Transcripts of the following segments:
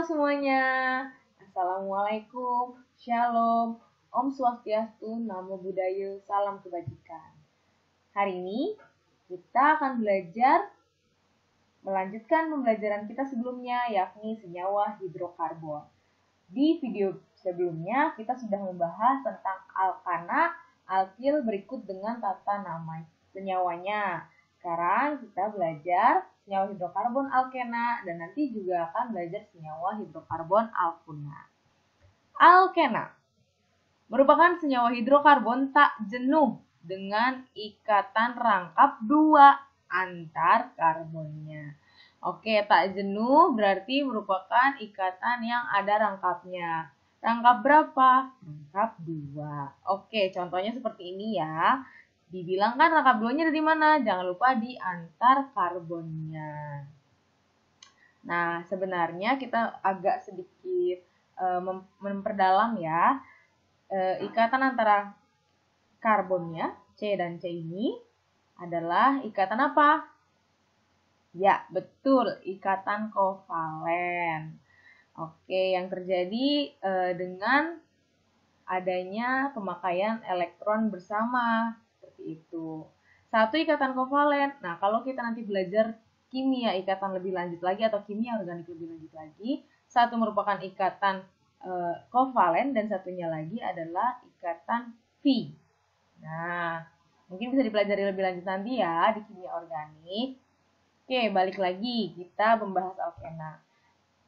Halo semuanya, Assalamualaikum, Shalom, Om Swastiastu, Namo Buddhaya, Salam Kebajikan. Hari ini kita akan melanjutkan pembelajaran kita sebelumnya, yakni senyawa hidrokarbon. Di video sebelumnya kita sudah membahas tentang alkana, alkil berikut dengan tata nama senyawanya. Sekarang kita belajar senyawa hidrokarbon alkena dan nanti juga akan belajar senyawa hidrokarbon alkuna. Alkena merupakan senyawa hidrokarbon tak jenuh dengan ikatan rangkap dua antar karbonnya. Oke, tak jenuh berarti merupakan ikatan yang ada rangkapnya. Rangkap berapa? Rangkap 2. Oke, contohnya seperti ini ya. Dibilang kan rangkap 2-nya ada di mana? Jangan lupa di antar karbonnya. Nah, sebenarnya kita agak sedikit memperdalam ya. Ikatan antara karbonnya, C dan C ini adalah ikatan apa? Ya, betul, ikatan kovalen. Oke, yang terjadi dengan adanya pemakaian elektron bersama. Itu. Satu ikatan kovalen. Nah, kalau kita nanti belajar kimia ikatan lebih lanjut lagi atau kimia organik lebih lanjut lagi, satu merupakan ikatan kovalen dan satunya lagi adalah ikatan V. Nah, mungkin bisa dipelajari lebih lanjut nanti ya di kimia organik. Oke, balik lagi kita membahas alkena.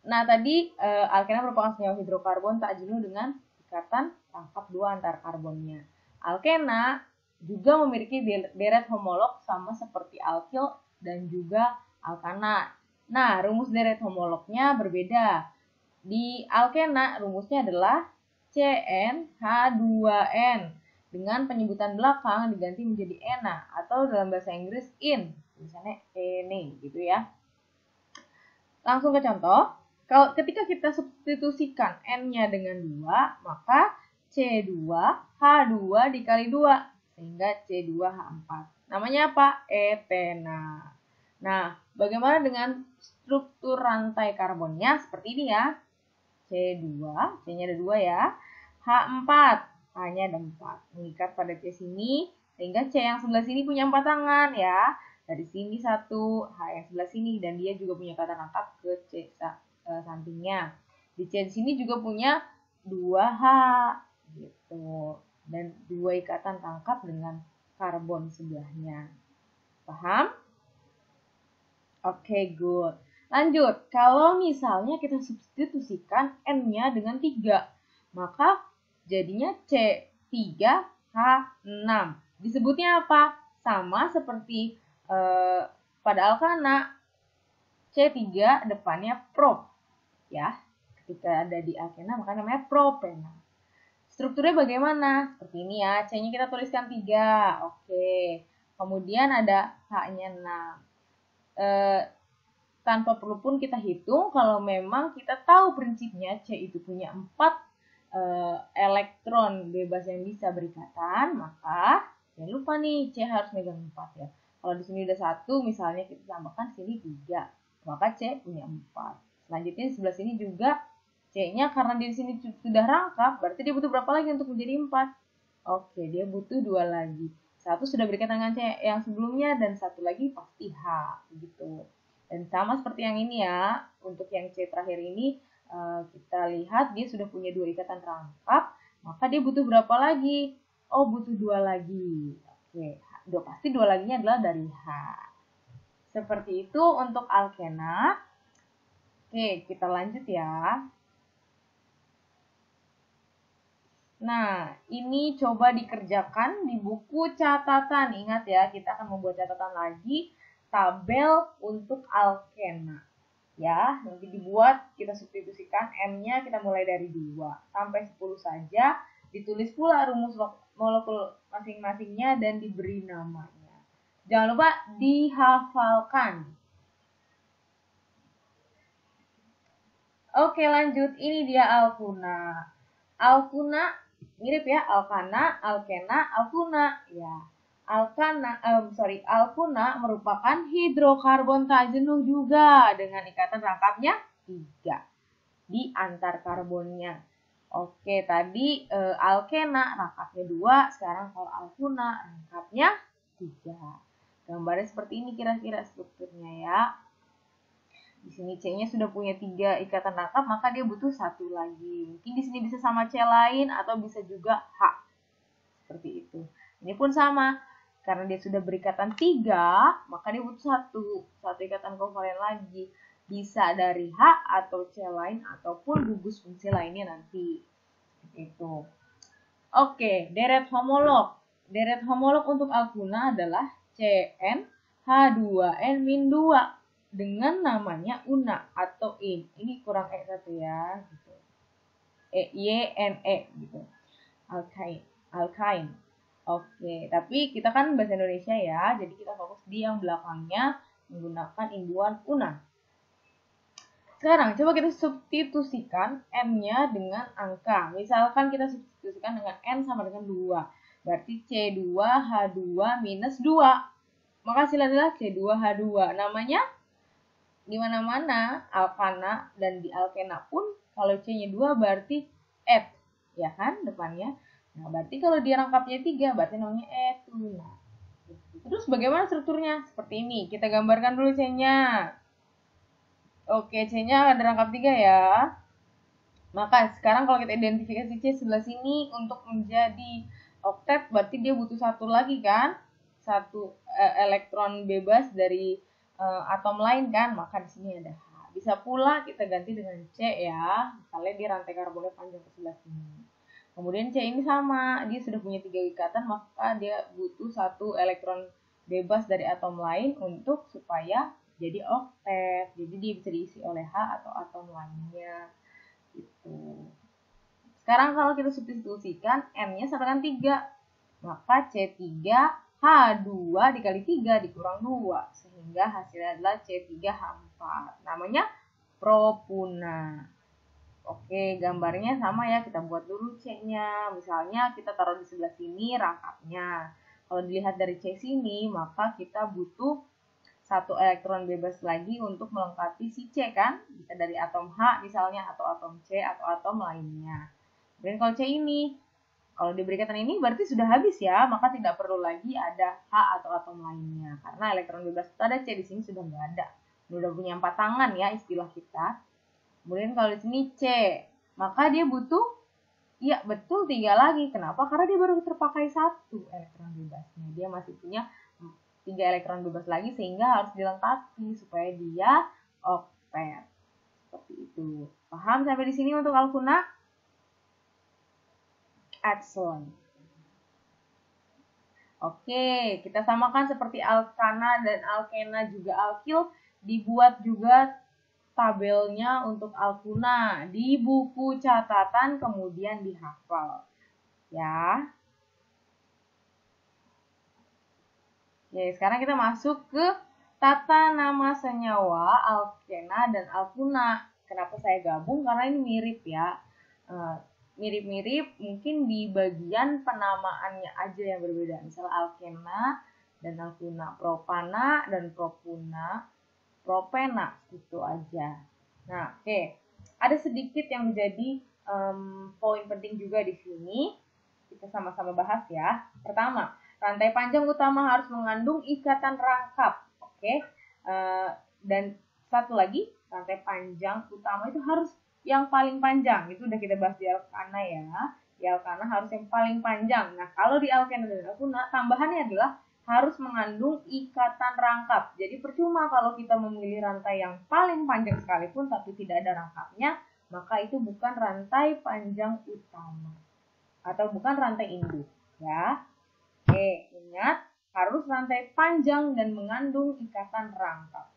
Nah, tadi alkena merupakan senyawa hidrokarbon tak jenuh dengan ikatan rangkap 2 antar karbonnya. Alkena juga memiliki deret homolog sama seperti alkil dan juga alkana. Nah, rumus deret homolognya berbeda. Di alkena rumusnya adalah CnH2n dengan penyebutan belakang diganti menjadi ena atau dalam bahasa Inggris in, misalnya ene gitu ya. Langsung ke contoh. Ketika kita substitusikan n-nya dengan 2, maka C2H2 dikali 2 sehingga C2H4. Namanya apa? Etena. Nah, bagaimana dengan struktur rantai karbonnya? Seperti ini ya. C2, C-nya ada 2 ya. H4, H-nya ada 4. Mengikat pada C sini, sehingga C yang sebelah sini punya 4 tangan ya. Dari sini 1, H yang sebelah sini, dan dia juga punya ikatan rangkap ke C sampingnya. Di C sini juga punya 2H gitu. Dan 2 ikatan rangkap dengan karbon sebelahnya. Paham? Oke, good. Lanjut, kalau misalnya kita substitusikan N-nya dengan 3, maka jadinya C3H6. Disebutnya apa? Sama seperti pada alkana, C3 depannya prop. Ya, ketika ada di alkena maka namanya propena. Strukturnya bagaimana? Seperti ini ya, C-nya kita tuliskan 3. Oke. Kemudian ada H-nya 6. Tanpa perlu pun kita hitung, kalau memang kita tahu prinsipnya C itu punya 4 elektron bebas yang bisa berikatan, maka jangan lupa nih C harus megang 4 ya. Kalau di sini udah 1, misalnya kita tambahkan sini 3, maka C punya 4. Selanjutnya di sebelah sini juga C-nya karena di sini sudah rangkap, berarti dia butuh berapa lagi untuk menjadi 4? Oke, dia butuh 2 lagi. Satu sudah berikatan dengan C yang sebelumnya dan satu lagi pasti H, gitu. Dan sama seperti yang ini ya, untuk yang C terakhir ini kita lihat dia sudah punya 2 ikatan rangkap, maka dia butuh berapa lagi? Oh, butuh 2 lagi. Oke, pasti 2 laginya adalah dari H. Seperti itu untuk alkena. Oke, kita lanjut ya. Nah, ini coba dikerjakan di buku catatan. Ingat ya, kita akan membuat catatan lagi tabel untuk alkena. Ya, nanti dibuat, kita substitusikan M-nya kita mulai dari 2 sampai 10 saja. Ditulis pula rumus molekul masing-masingnya dan diberi namanya. Jangan lupa dihafalkan. Oke, lanjut. Ini dia alkuna. Alkuna mirip ya, alkana, alkena, alkuna. Ya, alkuna merupakan hidrokarbon tak jenuh juga dengan ikatan rangkapnya 3. di antar karbonnya. Oke, tadi alkena rangkapnya 2, sekarang kalau alkuna rangkapnya 3. Gambarnya seperti ini kira-kira strukturnya ya. Di sini C-nya sudah punya 3 ikatan rangkap, maka dia butuh 1 lagi. Mungkin di sini bisa sama C lain atau bisa juga H. Seperti itu. Ini pun sama. Karena dia sudah berikatan 3, maka dia butuh 1 ikatan kovalen lagi. Bisa dari H atau C lain ataupun gugus fungsi lainnya nanti. Itu. Oke, deret homolog. Deret homolog untuk alkuna adalah Cn H2n-2 dengan namanya una atau in. Ini kurang E1 ya, gitu. YNE gitu. Alkyne. Oke, tapi kita kan bahasa Indonesia ya, jadi kita fokus di yang belakangnya menggunakan imbuhan una. Sekarang coba kita substitusikan N-nya dengan angka. Misalkan kita substitusikan dengan N sama dengan 2. Berarti C2H2 minus 2. Maka hasilnya adalah C2H2. Namanya di mana-mana alkana dan di alkena pun kalau C-nya 2 berarti et. Ya kan depannya. Nah, berarti kalau dia rangkapnya 3 berarti namanya etuna. Terus bagaimana strukturnya? Seperti ini. Kita gambarkan dulu C-nya. Oke, C-nya ada rangkap 3 ya. Maka sekarang kalau kita identifikasi C sebelah sini untuk menjadi oktet, berarti dia butuh 1 lagi kan? 1 elektron bebas dari atom lain kan? Maka di sini ada H. Bisa pula kita ganti dengan C ya. Misalnya di rantai karbonnya panjang ke sebelah sini. Kemudian C ini sama, dia sudah punya 3 ikatan, maka dia butuh 1 elektron bebas dari atom lain untuk supaya jadi oktet. Jadi dia bisa diisi oleh H atau atom lainnya. Gitu. Sekarang kalau kita substitusikan N-nya sama dengan 3. Maka C3H2 dikali 3 dikurang 2. Sehingga hasilnya adalah C3H4. Namanya propuna. Oke, gambarnya sama ya. Kita buat dulu C-nya. Misalnya kita taruh di sebelah sini rangkapnya. Kalau dilihat dari C sini, maka kita butuh 1 elektron bebas lagi untuk melengkapi si C kan, bisa dari atom H misalnya atau atom C atau atom lainnya. Dan kalau C ini, kalau diberi ikatan ini berarti sudah habis ya, maka tidak perlu lagi ada H atau atom lainnya karena elektron bebas itu ada, C di sini sudah nggak ada. Sudah punya 4 tangan ya istilah kita. Kemudian kalau di sini C, maka dia butuh, ya betul 3 lagi. Kenapa? Karena dia baru terpakai 1 elektron bebasnya. Dia masih punya 3 elektron bebas lagi sehingga harus dilengkapi supaya dia oktet. Seperti itu. Paham sampai di sini untuk alkuna? Excellent. Oke, kita samakan seperti alkana dan alkena juga alkil, dibuat juga tabelnya untuk alkuna di buku catatan kemudian dihafal. Ya. Oke, sekarang kita masuk ke tata nama senyawa alkena dan alkuna. Kenapa saya gabung? Karena ini mirip ya. Mirip-mirip mungkin di bagian penamaannya aja yang berbeda. Misalnya alkena dan alkuna, propana dan propuna, propena, gitu aja. Nah, oke. Ada sedikit yang menjadi poin penting juga di sini. Kita sama-sama bahas ya. Pertama, rantai panjang utama harus mengandung ikatan rangkap. Oke. Dan satu lagi, rantai panjang utama itu harus yang paling panjang. Itu udah kita bahas di alkana ya. Di alkana harus yang paling panjang. Nah, kalau di alkena dan alkuna, tambahannya adalah harus mengandung ikatan rangkap. Jadi percuma kalau kita memilih rantai yang paling panjang sekalipun tapi tidak ada rangkapnya, maka itu bukan rantai panjang utama atau bukan rantai induk ya. Oke, ingat harus rantai panjang dan mengandung ikatan rangkap.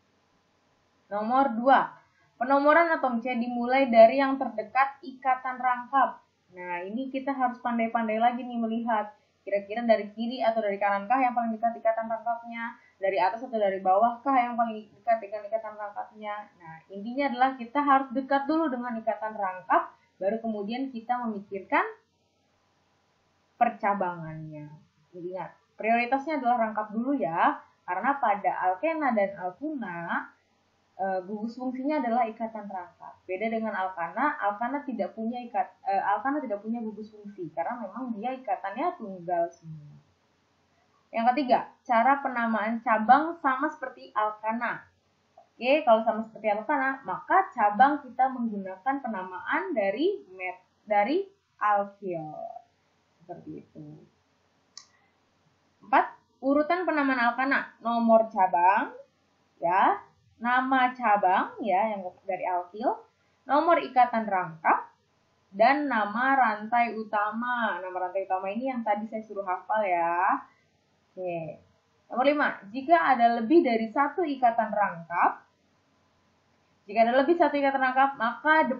Nomor 2, penomoran atom C dimulai dari yang terdekat ikatan rangkap. Nah, ini kita harus pandai-pandai lagi nih melihat kira-kira dari kiri atau dari kanankah yang paling dekat ikatan rangkapnya, dari atas atau dari bawahkah yang paling dekat dengan ikatan rangkapnya. Nah, intinya adalah kita harus dekat dulu dengan ikatan rangkap, baru kemudian kita memikirkan percabangannya. Jadi ingat, prioritasnya adalah rangkap dulu ya, karena pada alkena dan alkuna gugus fungsinya adalah ikatan rangkap. Beda dengan alkana, alkana tidak punya gugus fungsi karena memang dia ikatannya tunggal semua. Yang ketiga, cara penamaan cabang sama seperti alkana. Oke, kalau sama seperti alkana, maka cabang kita menggunakan penamaan dari alkil. Seperti itu. 4. Urutan penamaan alkana, nomor cabang, ya, nama cabang, ya, yang dari alkil, nomor ikatan rangkap, dan nama rantai utama. Nama rantai utama ini yang tadi saya suruh hafal ya. Oke. Nomor 5. Jika ada lebih dari satu ikatan rangkap, maka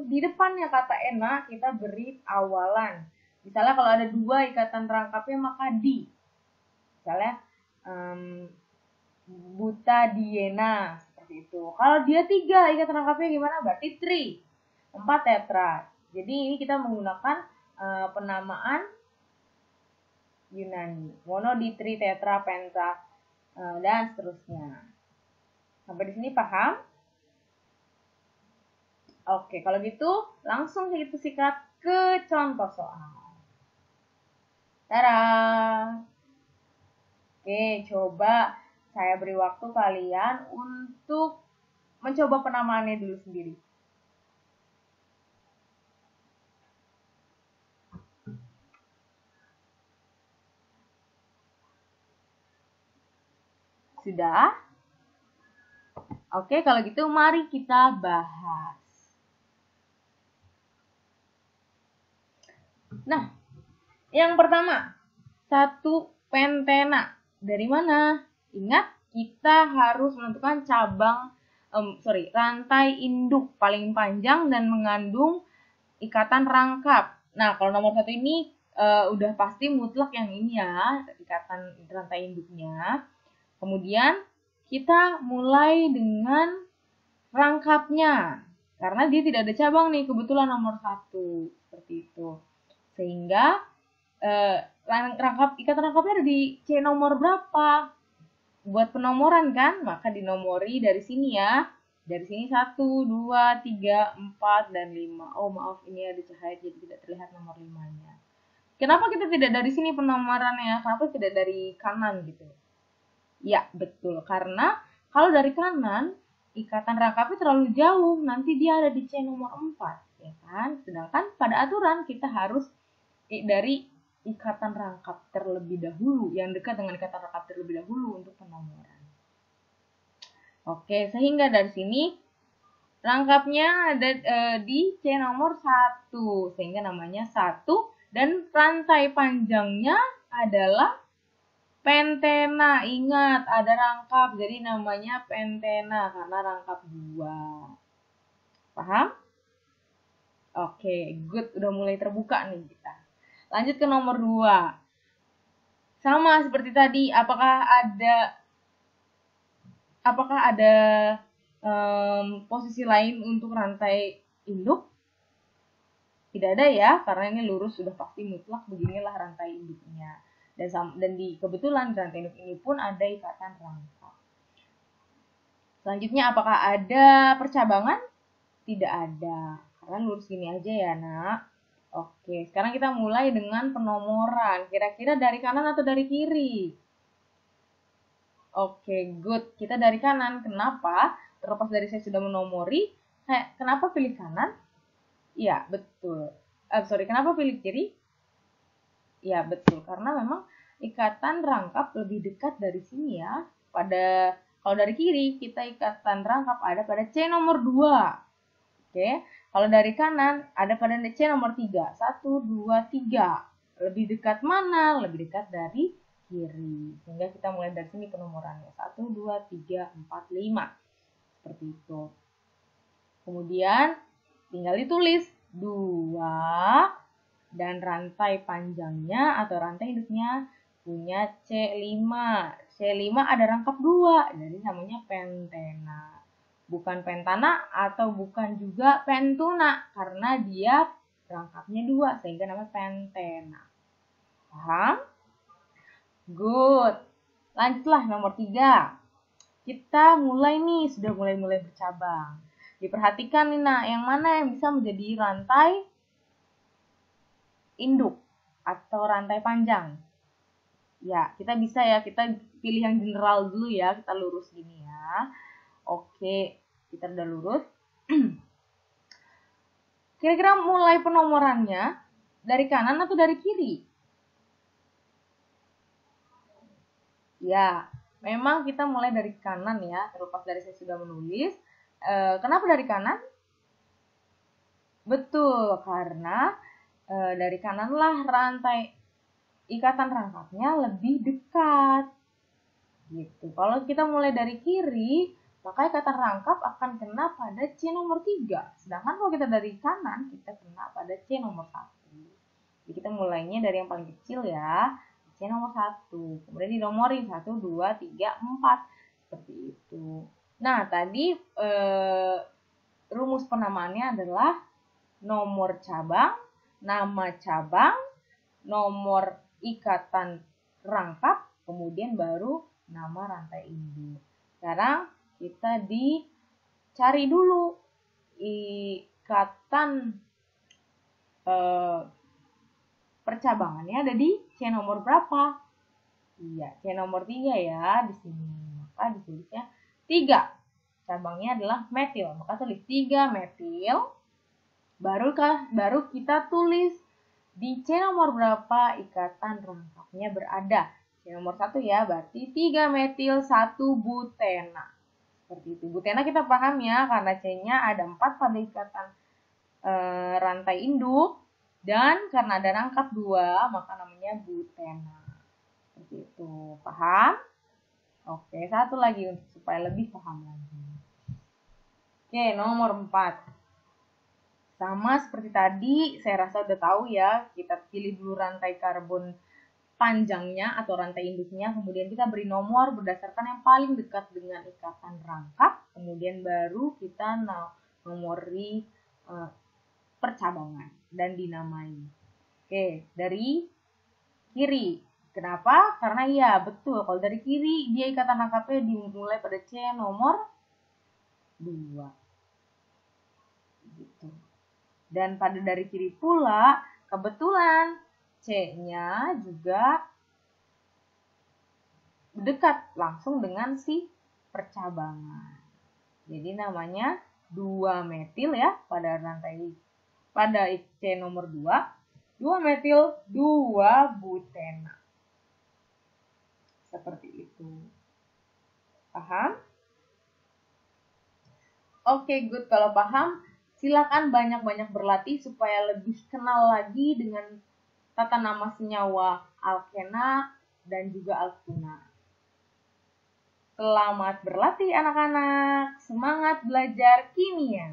di depannya kata ena kita beri awalan. Misalnya kalau ada 2 ikatan rangkapnya maka di. Misalnya buta Diena, seperti itu. Kalau dia 3 ikatan rangkapnya gimana? Berarti tri. 4 tetra. Jadi ini kita menggunakan penamaan Yunani. Mono, di, tri, tetra, penta, dan seterusnya. Sampai di sini paham? Oke, kalau gitu langsung kita sikat ke contoh soal. Tada! Oke, coba saya beri waktu kalian untuk mencoba penamaannya dulu sendiri. Sudah? Oke, kalau gitu mari kita bahas. Nah, yang pertama, 1 pentena. Dari mana? Ingat, kita harus menentukan rantai induk paling panjang dan mengandung ikatan rangkap. Nah, kalau nomor 1 ini udah pasti mutlak yang ini ya, ikatan rantai induknya. Kemudian kita mulai dengan rangkapnya. Karena dia tidak ada cabang nih, kebetulan nomor 1. Seperti itu. Sehingga ikatan rangkapnya ada di C nomor berapa? Buat penomoran kan, maka dinomori dari sini ya. Dari sini 1, 2, 3, 4, dan 5. Oh maaf, ini ada cahaya jadi tidak terlihat nomor 5-nya. Kenapa kita tidak dari sini penomorannya? Kenapa tidak dari kanan gitu? Ya, betul. Karena kalau dari kanan, ikatan rangkapnya terlalu jauh. Nanti dia ada di C nomor 4. Ya kan? Sedangkan pada aturan kita harus dari ikatan rangkap terlebih dahulu. Yang dekat dengan ikatan rangkap terlebih dahulu untuk penomoran. Oke, sehingga dari sini rangkapnya ada di C nomor 1. Sehingga namanya 1. Dan rantai panjangnya adalah pentena. Ingat, ada rangkap, jadi namanya pentena karena rangkap 2. Paham? Oke, good. Udah mulai terbuka nih kita. Lanjut ke nomor 2. Sama seperti tadi, apakah ada posisi lain untuk rantai induk? Tidak ada ya, karena ini lurus sudah pasti mutlak, beginilah rantai induknya. Dan kebetulan rantai induk ini pun ada ikatan rangkap. Selanjutnya, apakah ada percabangan? Tidak ada, karena lurus gini aja ya nak. Oke, sekarang kita mulai dengan penomoran. Kira-kira dari kanan atau dari kiri? Oke, good. Kita dari kanan. Kenapa? Terlepas dari saya sudah menomori, kenapa pilih kanan? Iya, betul. Kenapa pilih kiri? Ya, betul. Karena memang ikatan rangkap lebih dekat dari sini ya. Kalau dari kiri, kita ikatan rangkap ada pada C nomor 2. Oke. Kalau dari kanan, ada pada C nomor 3. 1, 2, 3. Lebih dekat mana? Lebih dekat dari kiri. Sehingga kita mulai dari sini penomorannya. 1, 2, 3, 4, 5. Seperti itu. Kemudian, tinggal ditulis 2 dan rantai panjangnya atau rantai induknya punya C5. C5 ada rangkap 2, jadi namanya pentena. Bukan pentana atau bukan juga pentuna karena dia rangkapnya 2 sehingga namanya pentena. Paham? Good. Lanjutlah nomor 3. kita mulai nih, sudah mulai bercabang. Diperhatikan nih, nah, yang mana yang bisa menjadi rantai induk atau rantai panjang. Ya, kita bisa ya, kita pilih yang general dulu ya, kita lurus gini ya. Oke, kita udah lurus. Kira-kira mulai penomorannya dari kanan atau dari kiri? Ya, memang kita mulai dari kanan ya, terlepas dari saya sudah menulis. Kenapa dari kanan? Betul, karena dari kananlah rantai ikatan rangkapnya lebih dekat. Gitu. Kalau kita mulai dari kiri, maka ikatan rangkap akan kena pada C nomor 3. Sedangkan kalau kita dari kanan, kita kena pada C nomor 1. Jadi kita mulainya dari yang paling kecil ya. C nomor 1. Kemudian dinomorin 1, 2, 3, 4. Seperti itu. Nah, tadi rumus penamaannya adalah nomor cabang, nama cabang, nomor ikatan rangkap, kemudian baru nama rantai induk. Sekarang kita dicari dulu ikatan percabangannya ada di C nomor berapa? Iya, C nomor 3 ya di sini. Maka ditulisnya 3. Cabangnya adalah metil. Maka tulis 3 metil. Baru kita tulis di C nomor berapa ikatan rangkapnya berada. C nomor 1 ya, berarti 3 metil 1 butena. Seperti itu. Butena kita paham ya, karena C-nya ada 4 pada ikatan rantai induk. Dan karena ada rangkap 2, maka namanya butena. Seperti itu. Paham? Oke, satu lagi supaya lebih paham lagi. Oke, nomor 4. Sama seperti tadi, saya rasa udah tahu ya, kita pilih dulu rantai karbon panjangnya atau rantai induknya, kemudian kita beri nomor berdasarkan yang paling dekat dengan ikatan rangkap, kemudian baru kita nomori percabangan dan dinamai. Oke, dari kiri. Kenapa? Karena ya betul, kalau dari kiri dia ikatan rangkapnya dimulai pada C nomor 2. Gitu. Dan pada dari kiri pula, kebetulan C-nya juga dekat langsung dengan si percabangan. Jadi namanya 2 metil ya pada rantai pada C nomor 2, 2 metil 2 butena. Seperti itu. Paham? Oke, good. Kalau paham, silakan banyak-banyak berlatih supaya lebih kenal lagi dengan tata nama senyawa alkena dan juga alkena. Selamat berlatih anak-anak. Semangat belajar kimia.